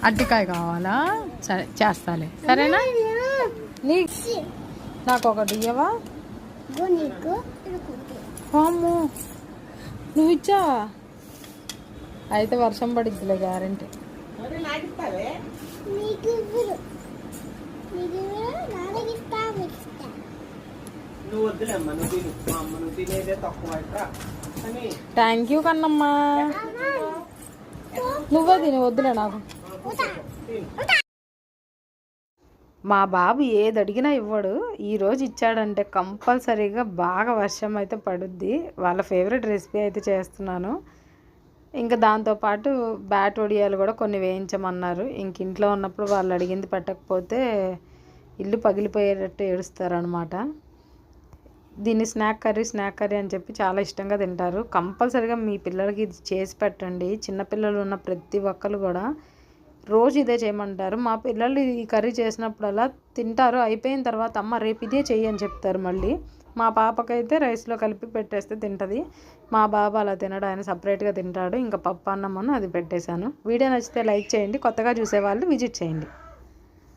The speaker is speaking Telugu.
అరటికాయ కావాలా? సరే చేస్తాలే, సరేనా? నీ నాకు ఒకటి ఇయ్యవా? అమ్మో, నువ్వు ఇచ్చావా? అయితే వర్షం పడిద్దిలే గ్యారంటీ. థ్యాంక్ యూ కన్నమ్మా. నువ్వే తిని, వద్దులే నాకు. మా బాబు ఏది అడిగినా ఇవ్వడు. ఈరోజు ఇచ్చాడంటే కంపల్సరీగా బాగా వర్షం అయితే పడుద్ది. వాళ్ళ ఫేవరెట్ రెసిపీ అయితే చేస్తున్నాను. ఇంకా దాంతోపాటు బ్యాట్ వడియాలు కూడా కొన్ని వేయించమన్నారు. ఇంక ఇంట్లో ఉన్నప్పుడు వాళ్ళు అడిగింది పెట్టకపోతే ఇల్లు పగిలిపోయేటట్టు ఏడుస్తారనమాట. దీన్ని స్నాక్ కర్రీ అని చెప్పి చాలా ఇష్టంగా తింటారు. కంపల్సరీగా మీ పిల్లలకి ఇది చేసి పెట్టండి. చిన్నపిల్లలు ఉన్న ప్రతి ఒక్కరు కూడా రోజు ఇదే చేయమంటారు. మా పిల్లలు ఈ కర్రీ చేసినప్పుడల్లా తింటారు. అయిపోయిన తర్వాత అమ్మ రేపు ఇదే చెయ్యి అని చెప్తారు. మళ్ళీ మా పాపకైతే రైస్లో కలిపి పెట్టేస్తే తింటుంది. మా బాబు అలా తినడు, ఆయన సపరేట్గా తింటాడు. ఇంకా పప్పు అన్నమను అది పెట్టేశాను. వీడియో నచ్చితే లైక్ చేయండి. కొత్తగా చూసేవాళ్ళు విజిట్ చేయండి.